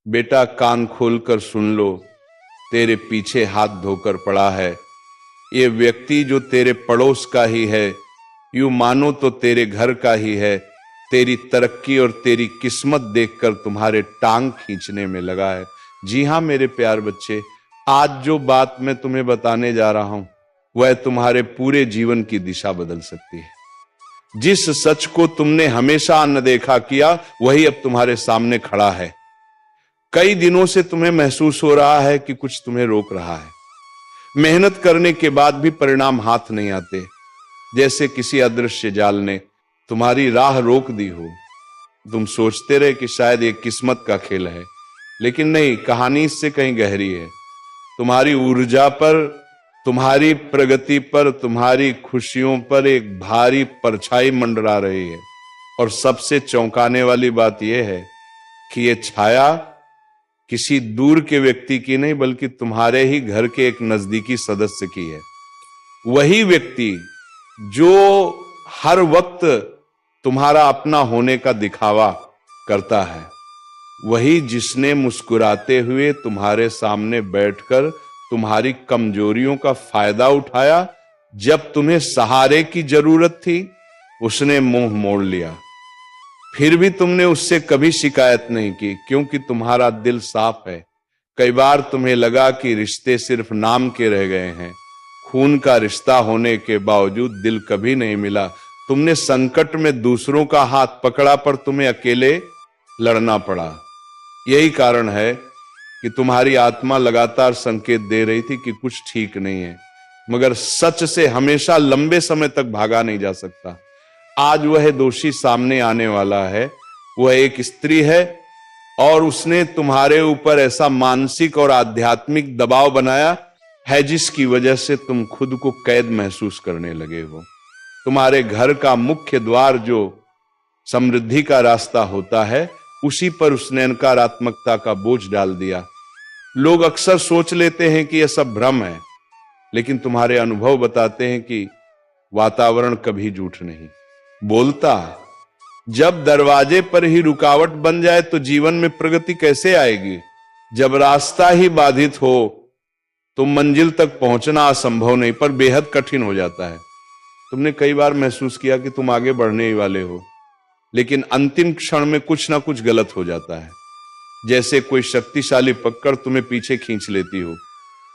बेटा कान खोलकर सुन लो, तेरे पीछे हाथ धोकर पड़ा है। ये व्यक्ति जो तेरे पड़ोस का ही है, यूं मानो तो तेरे घर का ही है। तेरी तरक्की और तेरी किस्मत देखकर तुम्हारे टांग खींचने में लगा है। जी हां मेरे प्यार बच्चे, आज जो बात मैं तुम्हें बताने जा रहा हूं वह तुम्हारे पूरे जीवन की दिशा बदल सकती है। जिस सच को तुमने हमेशा अनदेखा किया वही अब तुम्हारे सामने खड़ा है। कई दिनों से तुम्हें महसूस हो रहा है कि कुछ तुम्हें रोक रहा है। मेहनत करने के बाद भी परिणाम हाथ नहीं आते, जैसे किसी अदृश्य जाल ने तुम्हारी राह रोक दी हो। तुम सोचते रहे कि शायद ये किस्मत का खेल है, लेकिन नहीं, कहानी इससे कहीं गहरी है। तुम्हारी ऊर्जा पर, तुम्हारी प्रगति पर, तुम्हारी खुशियों पर एक भारी परछाई मंडरा रही है। और सबसे चौंकाने वाली बात यह है कि यह छाया किसी दूर के व्यक्ति की नहीं, बल्कि तुम्हारे ही घर के एक नजदीकी सदस्य की है। वही व्यक्ति जो हर वक्त तुम्हारा अपना होने का दिखावा करता है, वही जिसने मुस्कुराते हुए तुम्हारे सामने बैठकर तुम्हारी कमजोरियों का फायदा उठाया। जब तुम्हें सहारे की जरूरत थी उसने मुंह मोड़ लिया, फिर भी तुमने उससे कभी शिकायत नहीं की, क्योंकि तुम्हारा दिल साफ है। कई बार तुम्हें लगा कि रिश्ते सिर्फ नाम के रह गए हैं, खून का रिश्ता होने के बावजूद दिल कभी नहीं मिला। तुमने संकट में दूसरों का हाथ पकड़ा, पर तुम्हें अकेले लड़ना पड़ा। यही कारण है कि तुम्हारी आत्मा लगातार संकेत दे रही थी कि कुछ ठीक नहीं है, मगर सच से हमेशा लंबे समय तक भागा नहीं जा सकता। आज वह दोषी सामने आने वाला है। वह एक स्त्री है और उसने तुम्हारे ऊपर ऐसा मानसिक और आध्यात्मिक दबाव बनाया है जिसकी वजह से तुम खुद को कैद महसूस करने लगे हो। तुम्हारे घर का मुख्य द्वार जो समृद्धि का रास्ता होता है, उसी पर उसने नकारात्मकता का बोझ डाल दिया। लोग अक्सर सोच लेते हैं कि यह सब भ्रम है, लेकिन तुम्हारे अनुभव बताते हैं कि वातावरण कभी झूठ नहीं बोलता। जब दरवाजे पर ही रुकावट बन जाए तो जीवन में प्रगति कैसे आएगी? जब रास्ता ही बाधित हो तो मंजिल तक पहुंचना असंभव नहीं पर बेहद कठिन हो जाता है। तुमने कई बार महसूस किया कि तुम आगे बढ़ने ही वाले हो, लेकिन अंतिम क्षण में कुछ ना कुछ गलत हो जाता है, जैसे कोई शक्तिशाली पकड़ तुम्हें पीछे खींच लेती हो।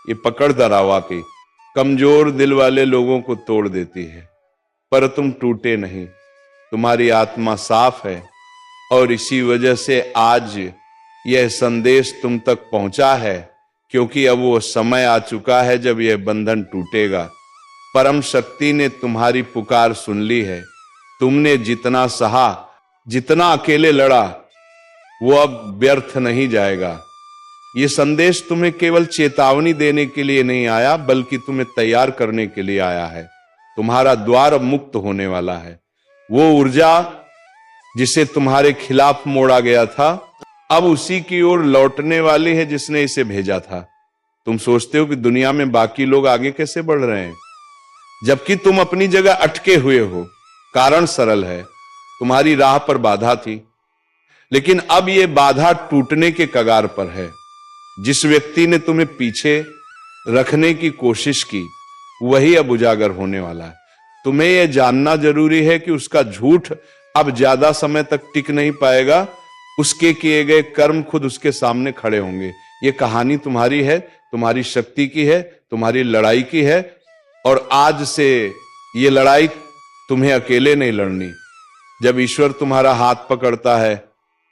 ये पकड़ दरावा के कमजोर दिल वाले लोगों को तोड़ देती है, पर तुम टूटे नहीं। तुम्हारी आत्मा साफ है और इसी वजह से आज यह संदेश तुम तक पहुंचा है, क्योंकि अब वो समय आ चुका है जब यह बंधन टूटेगा। परम शक्ति ने तुम्हारी पुकार सुन ली है। तुमने जितना सहा, जितना अकेले लड़ा, वो अब व्यर्थ नहीं जाएगा। ये संदेश तुम्हें केवल चेतावनी देने के लिए नहीं आया, बल्कि तुम्हें तैयार करने के लिए आया है। तुम्हारा द्वार अब मुक्त होने वाला है। वो ऊर्जा जिसे तुम्हारे खिलाफ मोड़ा गया था, अब उसी की ओर लौटने वाली है जिसने इसे भेजा था। तुम सोचते हो कि दुनिया में बाकी लोग आगे कैसे बढ़ रहे हैं, जबकि तुम अपनी जगह अटके हुए हो। कारण सरल है, तुम्हारी राह पर बाधा थी, लेकिन अब यह बाधा टूटने के कगार पर है। जिस व्यक्ति ने तुम्हें पीछे रखने की कोशिश की, वही अब उजागर होने वाला है। तुम्हें यह जानना जरूरी है कि उसका झूठ अब ज्यादा समय तक टिक नहीं पाएगा। उसके किए गए कर्म खुद उसके सामने खड़े होंगे। यह कहानी तुम्हारी है, तुम्हारी शक्ति की है, तुम्हारी लड़ाई की है, और आज से यह लड़ाई तुम्हें अकेले नहीं लड़नी। जब ईश्वर तुम्हारा हाथ पकड़ता है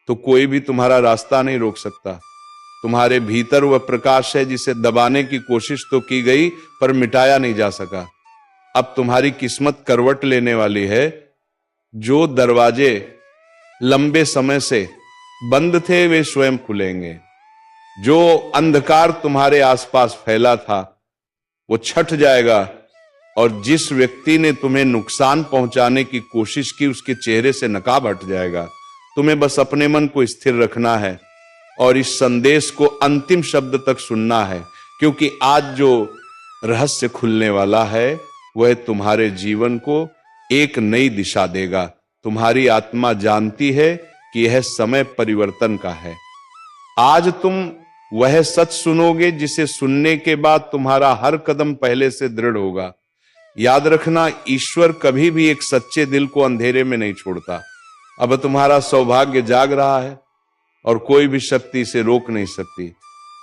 तो कोई भी तुम्हारा रास्ता नहीं रोक सकता। तुम्हारे भीतर वह प्रकाश है जिसे दबाने की कोशिश तो की गई, पर मिटाया नहीं जा सका। अब तुम्हारी किस्मत करवट लेने वाली है। जो दरवाजे लंबे समय से बंद थे वे स्वयं खुलेंगे। जो अंधकार तुम्हारे आसपास फैला था वो छट जाएगा, और जिस व्यक्ति ने तुम्हें नुकसान पहुंचाने की कोशिश की उसके चेहरे से नकाब हट जाएगा। तुम्हें बस अपने मन को स्थिर रखना है और इस संदेश को अंतिम शब्द तक सुनना है, क्योंकि आज जो रहस्य खुलने वाला है वह तुम्हारे जीवन को एक नई दिशा देगा। तुम्हारी आत्मा जानती है कि यह समय परिवर्तन का है। आज तुम वह सच सुनोगे जिसे सुनने के बाद तुम्हारा हर कदम पहले से दृढ़ होगा। याद रखना, ईश्वर कभी भी एक सच्चे दिल को अंधेरे में नहीं छोड़ता। अब तुम्हारा सौभाग्य जाग रहा है और कोई भी शक्ति इसे रोक नहीं सकती।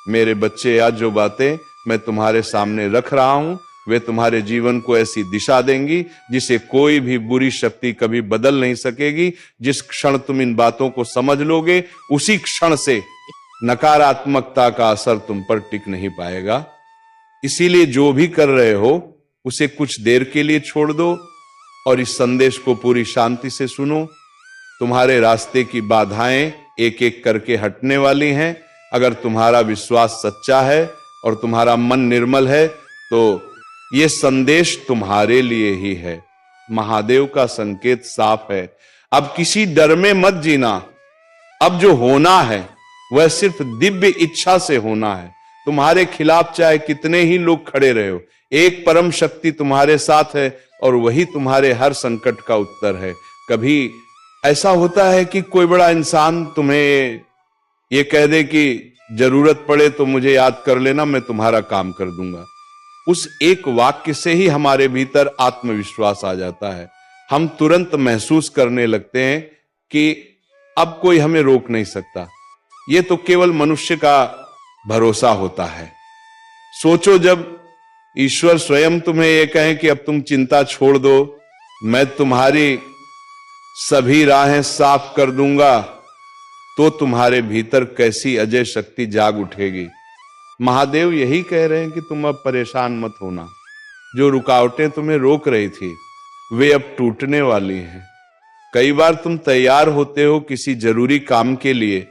मेरे बच्चे, आज जो बातें मैं तुम्हारे सामने रख रहा हूं वे तुम्हारे जीवन को ऐसी दिशा देंगी जिसे कोई भी बुरी शक्ति कभी बदल नहीं सकेगी। जिस क्षण तुम इन बातों को समझ लोगे उसी क्षण से नकारात्मकता का असर तुम पर टिक नहीं पाएगा। इसीलिए जो भी कर रहे हो उसे कुछ देर के लिए छोड़ दो और इस संदेश को पूरी शांति से सुनो। तुम्हारे रास्ते की बाधाएं एक एक करके हटने वाली हैं। अगर तुम्हारा विश्वास सच्चा है और तुम्हारा मन निर्मल है तो यह संदेश तुम्हारे लिए ही है। महादेव का संकेत साफ है। अब किसी डर में मत जीना। अब जो होना है वह सिर्फ दिव्य इच्छा से होना है। तुम्हारे खिलाफ चाहे कितने ही लोग खड़े रहे हो, एक परम शक्ति तुम्हारे साथ है और वही तुम्हारे हर संकट का उत्तर है। कभी ऐसा होता है कि कोई बड़ा इंसान तुम्हें ये कह दे कि जरूरत पड़े तो मुझे याद कर लेना, मैं तुम्हारा काम कर दूंगा। उस एक वाक्य से ही हमारे भीतर आत्मविश्वास आ जाता है। हम तुरंत महसूस करने लगते हैं कि अब कोई हमें रोक नहीं सकता। ये तो केवल मनुष्य का भरोसा होता है। सोचो, जब ईश्वर स्वयं तुम्हें यह कहे कि अब तुम चिंता छोड़ दो, मैं तुम्हारी सभी राहें साफ कर दूंगा, तो तुम्हारे भीतर कैसी अजय शक्ति जाग उठेगी। महादेव यही कह रहे हैं कि तुम अब परेशान मत होना। जो रुकावटें तुम्हें रोक रही थी वे अब टूटने वाली हैं। कई बार तुम तैयार होते हो किसी जरूरी काम के लिए,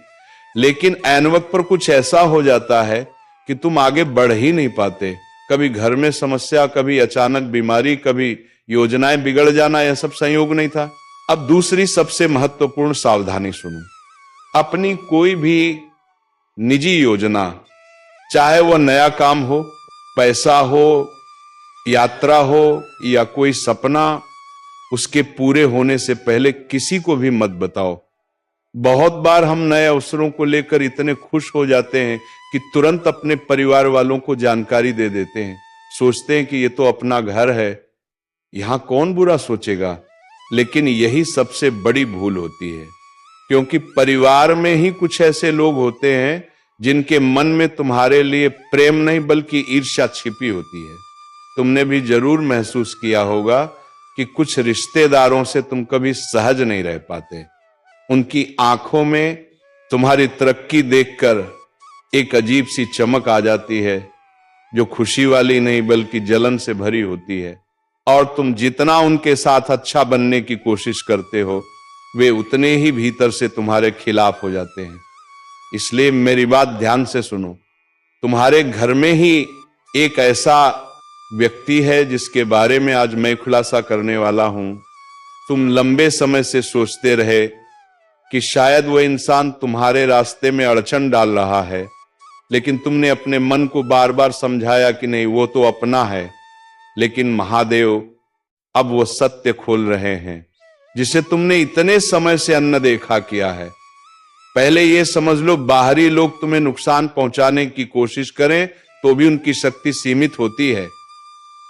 लेकिन ऐन वक्त पर कुछ ऐसा हो जाता है कि तुम आगे बढ़ ही नहीं पाते। कभी घर में समस्या, कभी अचानक बीमारी, कभी योजनाएं बिगड़ जाना, यह सब संयोग नहीं था। अब दूसरी सबसे महत्वपूर्ण सावधानी सुनो। अपनी कोई भी निजी योजना, चाहे वह नया काम हो, पैसा हो, यात्रा हो या कोई सपना, उसके पूरे होने से पहले किसी को भी मत बताओ। बहुत बार हम नए अवसरों को लेकर इतने खुश हो जाते हैं कि तुरंत अपने परिवार वालों को जानकारी दे देते हैं। सोचते हैं कि ये तो अपना घर है, यहां कौन बुरा सोचेगा। लेकिन यही सबसे बड़ी भूल होती है, क्योंकि परिवार में ही कुछ ऐसे लोग होते हैं जिनके मन में तुम्हारे लिए प्रेम नहीं बल्कि ईर्ष्या छिपी होती है। तुमने भी जरूर महसूस किया होगा कि कुछ रिश्तेदारों से तुम कभी सहज नहीं रह पाते। उनकी आंखों में तुम्हारी तरक्की देखकर एक अजीब सी चमक आ जाती है, जो खुशी वाली नहीं बल्कि जलन से भरी होती है। और तुम जितना उनके साथ अच्छा बनने की कोशिश करते हो, वे उतने ही भीतर से तुम्हारे खिलाफ हो जाते हैं। इसलिए मेरी बात ध्यान से सुनो। तुम्हारे घर में ही एक ऐसा व्यक्ति है जिसके बारे में आज मैं खुलासा करने वाला हूं। तुम लंबे समय से सोचते रहे कि शायद वह इंसान तुम्हारे रास्ते में अड़चन डाल रहा है, लेकिन तुमने अपने मन को बार बार समझाया कि नहीं, वो तो अपना है। लेकिन महादेव अब वो सत्य खोल रहे हैं जिसे तुमने इतने समय से अनदेखा किया है। पहले ये समझ लो, बाहरी लोग तुम्हें नुकसान पहुंचाने की कोशिश करें तो भी उनकी शक्ति सीमित होती है,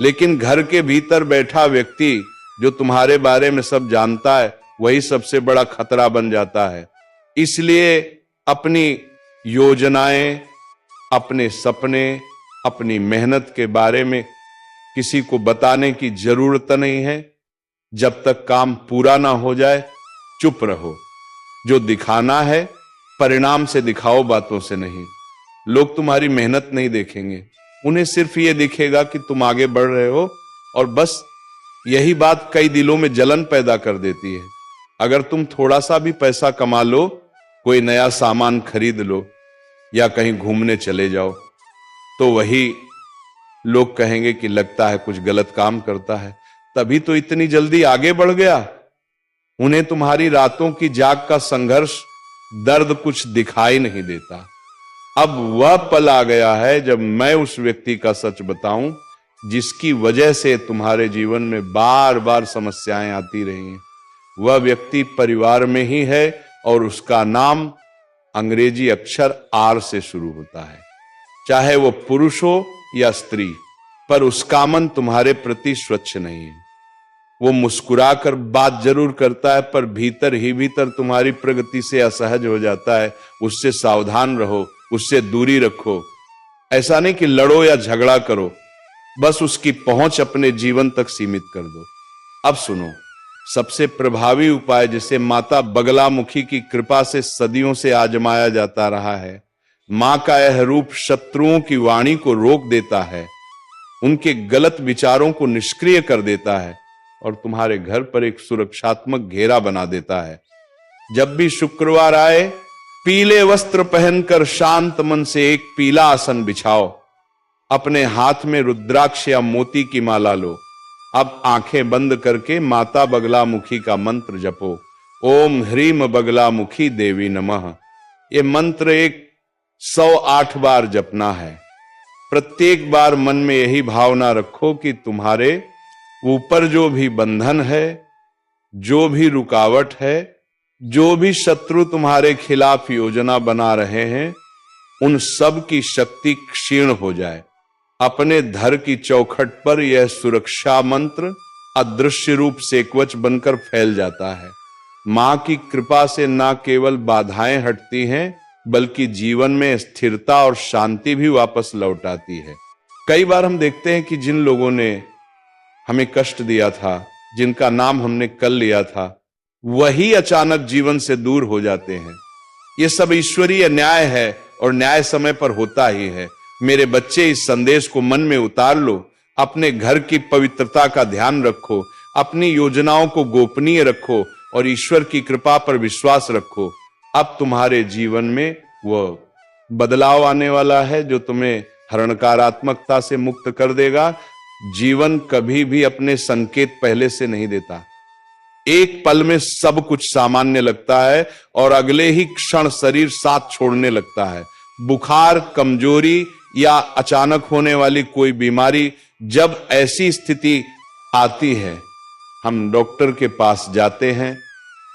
लेकिन घर के भीतर बैठा व्यक्ति जो तुम्हारे बारे में सब जानता है वही सबसे बड़ा खतरा बन जाता है। इसलिए अपनी योजनाएं, अपने सपने, अपनी मेहनत के बारे में किसी को बताने की जरूरत नहीं है। जब तक काम पूरा ना हो जाए चुप रहो। जो दिखाना है परिणाम से दिखाओ, बातों से नहीं। लोग तुम्हारी मेहनत नहीं देखेंगे, उन्हें सिर्फ ये दिखेगा कि तुम आगे बढ़ रहे हो, और बस यही बात कई दिलों में जलन पैदा कर देती है। अगर तुम थोड़ा सा भी पैसा कमा लो, कोई नया सामान खरीद लो या कहीं घूमने चले जाओ, तो वही लोग कहेंगे कि लगता है कुछ गलत काम करता है, तभी तो इतनी जल्दी आगे बढ़ गया। उन्हें तुम्हारी रातों की जाग का संघर्ष, दर्द कुछ दिखाई नहीं देता। अब वह पल आ गया है जब मैं उस व्यक्ति का सच बताऊं जिसकी वजह से तुम्हारे जीवन में बार बार समस्याएं आती रही हैं। वह व्यक्ति परिवार में ही है और उसका नाम अंग्रेजी अक्षर आर से शुरू होता है। चाहे वो पुरुष हो या स्त्री, पर उसका मन तुम्हारे प्रति स्वच्छ नहीं है। वो मुस्कुराकर बात जरूर करता है, पर भीतर ही भीतर तुम्हारी प्रगति से असहज हो जाता है। उससे सावधान रहो, उससे दूरी रखो। ऐसा नहीं कि लड़ो या झगड़ा करो, बस उसकी पहुंच अपने जीवन तक सीमित कर दो। अब सुनो, सबसे प्रभावी उपाय जिसे माता बगलामुखी की कृपा से सदियों से आजमाया जाता रहा है। मां का यह रूप शत्रुओं की वाणी को रोक देता है, उनके गलत विचारों को निष्क्रिय कर देता है और तुम्हारे घर पर एक सुरक्षात्मक घेरा बना देता है। जब भी शुक्रवार आए, पीले वस्त्र पहनकर शांत मन से एक पीला आसन बिछाओ। अपने हाथ में रुद्राक्ष या मोती की माला लो। अब आंखें बंद करके माता बगलामुखी का मंत्र जपो। ओम ह्रीम बगलामुखी देवी नमः। ये मंत्र 108 बार जपना है। प्रत्येक बार मन में यही भावना रखो कि तुम्हारे ऊपर जो भी बंधन है, जो भी रुकावट है, जो भी शत्रु तुम्हारे खिलाफ योजना बना रहे हैं, उन सब की शक्ति क्षीण हो जाए। अपने धर की चौखट पर यह सुरक्षा मंत्र अदृश्य रूप से कवच बनकर फैल जाता है। मां की कृपा से न केवल बाधाएं हटती हैं, बल्कि जीवन में स्थिरता और शांति भी वापस लौट आती है। कई बार हम देखते हैं कि जिन लोगों ने हमें कष्ट दिया था, जिनका नाम हमने कल लिया था, वही अचानक जीवन से दूर हो जाते हैं। यह सब ईश्वरीय न्याय है और न्याय समय पर होता ही है। मेरे बच्चे, इस संदेश को मन में उतार लो। अपने घर की पवित्रता का ध्यान रखो, अपनी योजनाओं को गोपनीय रखो और ईश्वर की कृपा पर विश्वास रखो। अब तुम्हारे जीवन में वह बदलाव आने वाला है जो तुम्हें हरणकारात्मकता से मुक्त कर देगा। जीवन कभी भी अपने संकेत पहले से नहीं देता। एक पल में सब कुछ सामान्य लगता है और अगले ही क्षण शरीर साथ छोड़ने लगता है। बुखार, कमजोरी या अचानक होने वाली कोई बीमारी, जब ऐसी स्थिति आती है, हम डॉक्टर के पास जाते हैं,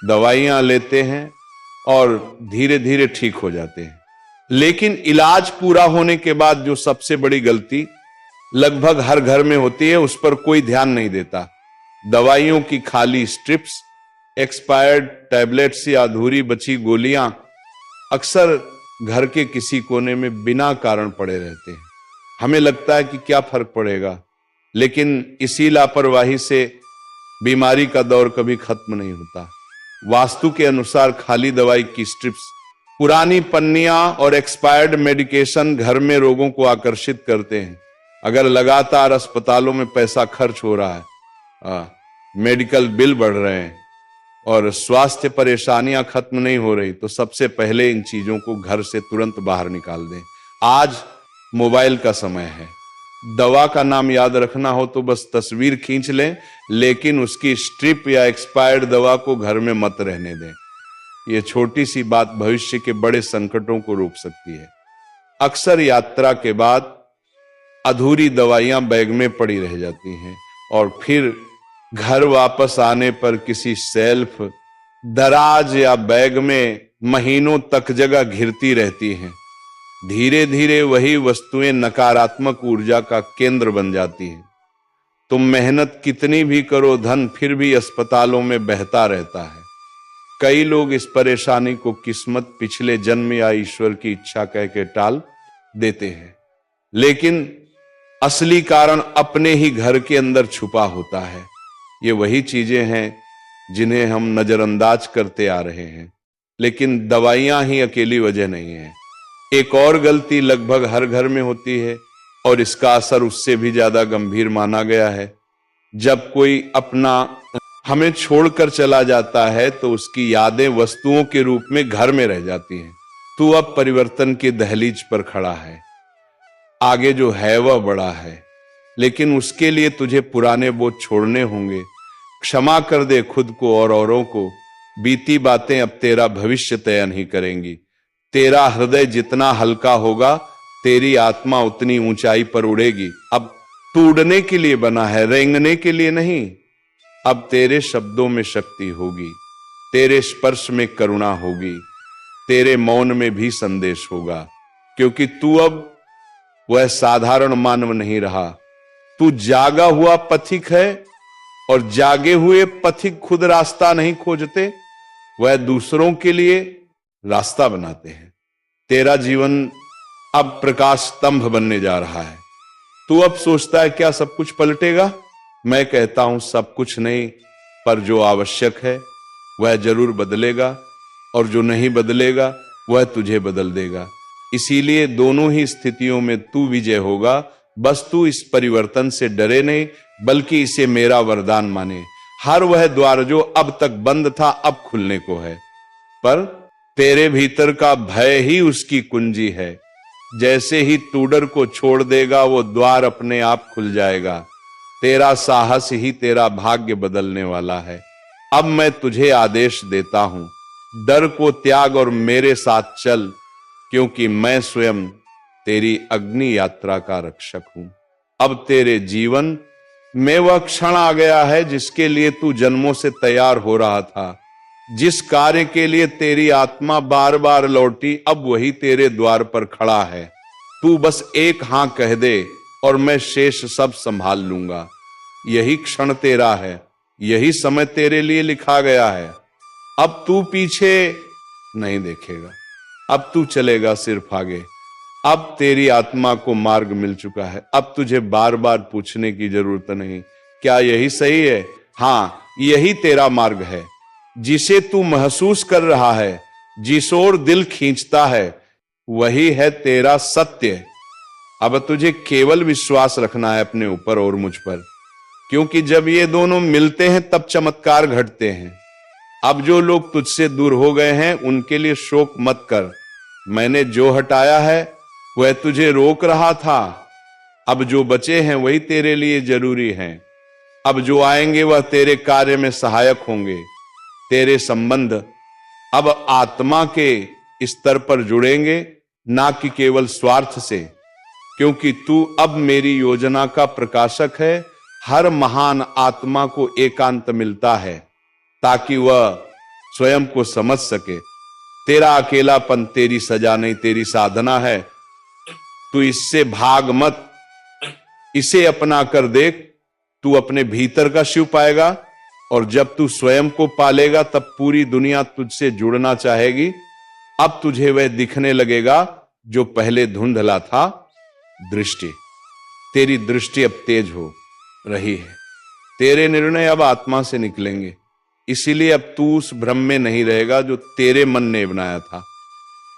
दवाइयां लेते हैं और धीरे धीरे ठीक हो जाते हैं। लेकिन इलाज पूरा होने के बाद जो सबसे बड़ी गलती लगभग हर घर में होती है, उस पर कोई ध्यान नहीं देता। दवाइयों की खाली स्ट्रिप्स, एक्सपायर्ड टैबलेट्स या अधूरी बची गोलियां अक्सर घर के किसी कोने में बिना कारण पड़े रहते हैं। हमें लगता है कि क्या फर्क पड़ेगा, लेकिन इसी लापरवाही से बीमारी का दौर कभी खत्म नहीं होता। वास्तु के अनुसार खाली दवाई की स्ट्रिप्स, पुरानी पन्नियां और एक्सपायर्ड मेडिकेशन घर में रोगों को आकर्षित करते हैं। अगर लगातार अस्पतालों में पैसा खर्च हो रहा है, मेडिकल बिल बढ़ रहे हैं और स्वास्थ्य परेशानियां खत्म नहीं हो रही, तो सबसे पहले इन चीजों को घर से तुरंत बाहर निकाल दें। आज मोबाइल का समय है। दवा का नाम याद रखना हो तो बस तस्वीर खींच लें, लेकिन उसकी स्ट्रिप या एक्सपायर्ड दवा को घर में मत रहने दें। यह छोटी सी बात भविष्य के बड़े संकटों को रोक सकती है। अक्सर यात्रा के बाद अधूरी दवाइयां बैग में पड़ी रह जाती हैं और फिर घर वापस आने पर किसी शेल्फ, दराज या बैग में महीनों तक जगह घिरती रहती हैं। धीरे धीरे वही वस्तुएं नकारात्मक ऊर्जा का केंद्र बन जाती हैं। तुम मेहनत कितनी भी करो, धन फिर भी अस्पतालों में बहता रहता है। कई लोग इस परेशानी को किस्मत, पिछले जन्म या ईश्वर की इच्छा कह के टाल देते हैं, लेकिन असली कारण अपने ही घर के अंदर छुपा होता है। ये वही चीजें हैं जिन्हें हम नजरअंदाज करते आ रहे हैं, लेकिन दवाइयां ही अकेली वजह नहीं है। एक और गलती लगभग हर घर में होती है और इसका असर उससे भी ज्यादा गंभीर माना गया है। जब कोई अपना हमें छोड़कर चला जाता है तो उसकी यादें वस्तुओं के रूप में घर में रह जाती हैं। तू अब परिवर्तन की दहलीज पर खड़ा है। आगे जो है वह बड़ा है, लेकिन उसके लिए तुझे पुराने बोझ छोड़ने होंगे। क्षमा कर दे खुद को और औरों को। बीती बातें अब तेरा भविष्य तय नहीं करेंगी। तेरा हृदय जितना हल्का होगा, तेरी आत्मा उतनी ऊंचाई पर उड़ेगी। अब तू उड़ने के लिए बना है, रेंगने के लिए नहीं। अब तेरे शब्दों में शक्ति होगी, तेरे स्पर्श में करुणा होगी, तेरे मौन में भी संदेश होगा, क्योंकि तू अब वह साधारण मानव नहीं रहा। तू जागा हुआ पथिक है, और जागे हुए पथिक खुद रास्ता नहीं खोजते, वह दूसरों के लिए रास्ता बनाते हैं। तेरा जीवन अब प्रकाश स्तंभ बनने जा रहा है। तू अब सोचता है क्या सब कुछ पलटेगा? मैं कहता हूं सब कुछ नहीं, पर जो आवश्यक है वह जरूर बदलेगा, और जो नहीं बदलेगा वह तुझे बदल देगा। इसीलिए दोनों ही स्थितियों में तू विजय होगा। बस तू इस परिवर्तन से डरे नहीं, बल्कि इसे मेरा वरदान माने। हर वह द्वार जो अब तक बंद था अब खुलने को है, पर तेरे भीतर का भय ही उसकी कुंजी है। जैसे ही तू डर को छोड़ देगा वो द्वार अपने आप खुल जाएगा। तेरा साहस ही तेरा भाग्य बदलने वाला है। अब मैं तुझे आदेश देता हूं, डर को त्याग और मेरे साथ चल, क्योंकि मैं स्वयं तेरी अग्नि यात्रा का रक्षक हूं। अब तेरे जीवन में वह क्षण आ गया है जिसके लिए तू जन्मों से तैयार हो रहा था। जिस कार्य के लिए तेरी आत्मा बार बार लौटी, अब वही तेरे द्वार पर खड़ा है। तू बस एक हां कह दे और मैं शेष सब संभाल लूंगा। यही क्षण तेरा है, यही समय तेरे लिए लिखा गया है। अब तू पीछे नहीं देखेगा, अब तू चलेगा सिर्फ आगे। अब तेरी आत्मा को मार्ग मिल चुका है। अब तुझे बार बार पूछने की जरूरत नहीं, क्या यही सही है? हां, यही तेरा मार्ग है। जिसे तू महसूस कर रहा है, जिस ओर दिल खींचता है, वही है तेरा सत्य। अब तुझे केवल विश्वास रखना है अपने ऊपर और मुझ पर, क्योंकि जब ये दोनों मिलते हैं तब चमत्कार घटते हैं। अब जो लोग तुझसे दूर हो गए हैं उनके लिए शोक मत कर। मैंने जो हटाया है वह तुझे रोक रहा था। अब जो बचे हैं वही तेरे लिए जरूरी हैं। अब जो आएंगे वह तेरे कार्य में सहायक होंगे। तेरे संबंध अब आत्मा के स्तर पर जुड़ेंगे, ना कि केवल स्वार्थ से, क्योंकि तू अब मेरी योजना का प्रकाशक है। हर महान आत्मा को एकांत मिलता है ताकि वह स्वयं को समझ सके। तेरा अकेलापन तेरी सजा नहीं, तेरी साधना है। तू इससे भाग मत, इसे अपना कर देख। तू अपने भीतर का शिव पाएगा, और जब तू स्वयं को पालेगा तब पूरी दुनिया तुझसे जुड़ना चाहेगी। अब तुझे वह दिखने लगेगा जो पहले धुंधला था। दृष्टि, तेरी दृष्टि अब तेज हो रही है। तेरे निर्णय अब आत्मा से निकलेंगे। इसीलिए अब तू उस भ्रम में नहीं रहेगा जो तेरे मन ने बनाया था।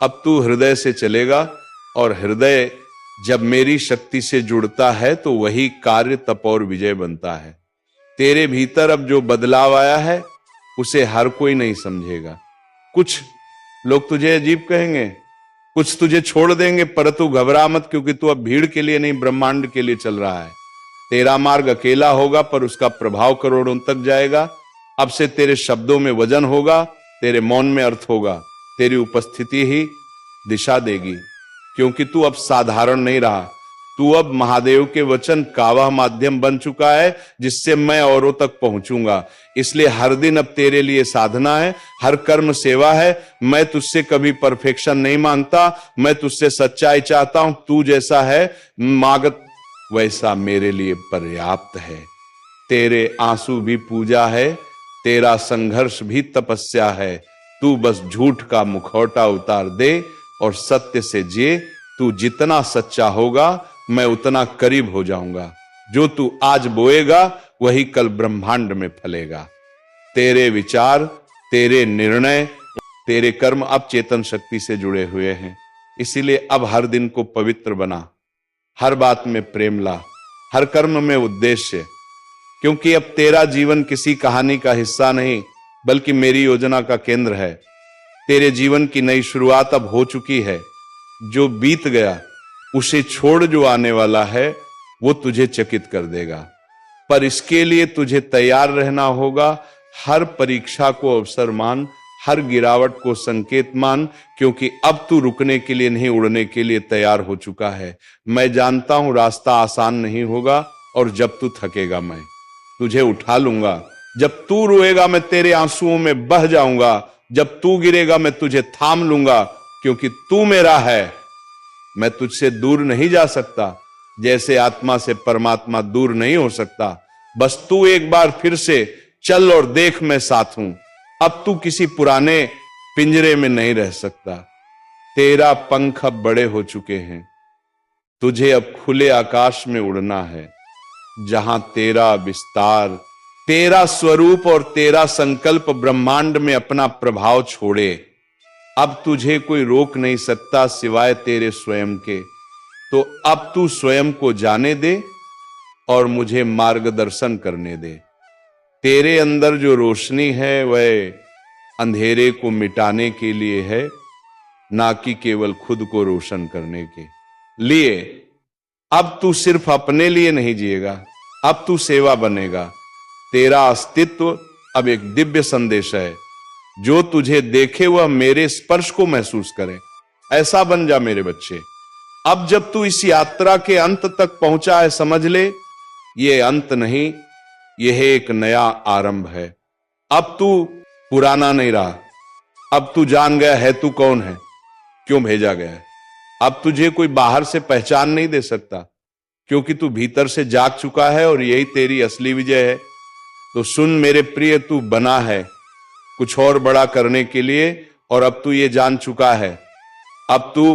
अब तू हृदय से चलेगा, और हृदय जब मेरी शक्ति से जुड़ता है तो वही कार्य तप और विजय बनता है। तेरे भीतर अब जो बदलाव आया है उसे हर कोई नहीं समझेगा। कुछ लोग तुझे अजीब कहेंगे, कुछ तुझे छोड़ देंगे, पर तू घबरा मत, क्योंकि तू अब भीड़ के लिए नहीं ब्रह्मांड के लिए चल रहा है। तेरा मार्ग अकेला होगा, पर उसका प्रभाव करोड़ों तक जाएगा। अब से तेरे शब्दों में वजन होगा, तेरे मौन में अर्थ होगा। तेरी उपस्थिति ही दिशा देगी, क्योंकि तू अब साधारण नहीं रहा। तू अब महादेव के वचन का वह माध्यम बन चुका है जिससे मैं औरों तक पहुंचूंगा। इसलिए हर दिन अब तेरे लिए साधना है, हर कर्म सेवा है। मैं तुझसे कभी परफेक्शन नहीं मांगता, मैं तुझसे सच्चाई चाहता हूं। तू जैसा है मागत वैसा मेरे लिए पर्याप्त है। तेरे आंसू भी पूजा है, तेरा संघर्ष भी तपस्या है। तू बस झूठ का मुखौटा उतार दे और सत्य से जिए। तू जितना सच्चा होगा मैं उतना करीब हो जाऊंगा। जो तू आज बोएगा वही कल ब्रह्मांड में फलेगा। तेरे विचार, तेरे निर्णय, तेरे कर्म अब चेतन शक्ति से जुड़े हुए हैं। इसीलिए अब हर दिन को पवित्र बना, हर बात में प्रेम ला, हर कर्म में उद्देश्य, क्योंकि अब तेरा जीवन किसी कहानी का हिस्सा नहीं बल्कि मेरी योजना का केंद्र है। तेरे जीवन की नई शुरुआत अब हो चुकी है। जो बीत गया उसे छोड़, जो आने वाला है वो तुझे चकित कर देगा। पर इसके लिए तुझे तैयार रहना होगा। हर परीक्षा को अवसर मान, हर गिरावट को संकेत मान, क्योंकि अब तू रुकने के लिए नहीं उड़ने के लिए तैयार हो चुका है। मैं जानता हूं रास्ता आसान नहीं होगा, और जब तू थकेगा मैं तुझे उठा लूंगा। जब तू रोएगा मैं तेरे आंसुओं में बह जाऊंगा। जब तू गिरेगा मैं तुझे थाम लूंगा, क्योंकि तू मेरा है। मैं तुझसे दूर नहीं जा सकता, जैसे आत्मा से परमात्मा दूर नहीं हो सकता। बस तू एक बार फिर से चल और देख, मैं साथ हूं। अब तू किसी पुराने पिंजरे में नहीं रह सकता। तेरा पंख अब बड़े हो चुके हैं, तुझे अब खुले आकाश में उड़ना है, जहां तेरा विस्तार, तेरा स्वरूप और तेरा संकल्प ब्रह्मांड में अपना प्रभाव छोड़े। अब तुझे कोई रोक नहीं सकता सिवाय तेरे स्वयं के। तो अब तू स्वयं को जाने दे और मुझे मार्गदर्शन करने दे। तेरे अंदर जो रोशनी है वह अंधेरे को मिटाने के लिए है, ना कि केवल खुद को रोशन करने के लिए। अब तू सिर्फ अपने लिए नहीं जिएगा, अब तू सेवा बनेगा। तेरा अस्तित्व अब एक दिव्य संदेश है। जो तुझे देखे वह मेरे स्पर्श को महसूस करे, ऐसा बन जा मेरे बच्चे। अब जब तू इस यात्रा के अंत तक पहुंचा है, समझ ले ये अंत नहीं, यह एक नया आरंभ है। अब तू पुराना नहीं रहा, अब तू जान गया है तू कौन है, क्यों भेजा गया है। अब तुझे कोई बाहर से पहचान नहीं दे सकता, क्योंकि तू भीतर से जाग चुका है और यही तेरी असली विजय है। तो सुन मेरे प्रिय, तू बना है कुछ और बड़ा करने के लिए, और अब तू ये जान चुका है। अब तू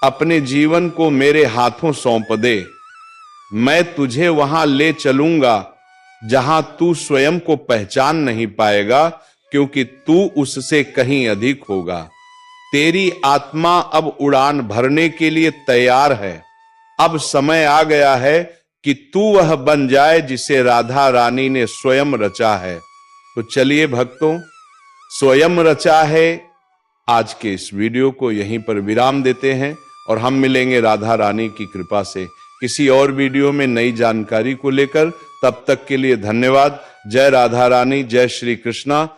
अपने जीवन को मेरे हाथों सौंप दे। मैं तुझे वहां ले चलूंगा जहां तू स्वयं को पहचान नहीं पाएगा, क्योंकि तू उससे कहीं अधिक होगा। तेरी आत्मा अब उड़ान भरने के लिए तैयार है। अब समय आ गया है कि तू वह बन जाए जिसे राधा रानी ने स्वयं रचा है। तो चलिए भक्तों, स्वयं रचा है आज के इस वीडियो को यहीं पर विराम देते हैं, और हम मिलेंगे राधा रानी की कृपा से किसी और वीडियो में नई जानकारी को लेकर। तब तक के लिए धन्यवाद। जय राधा रानी, जय श्री कृष्णा।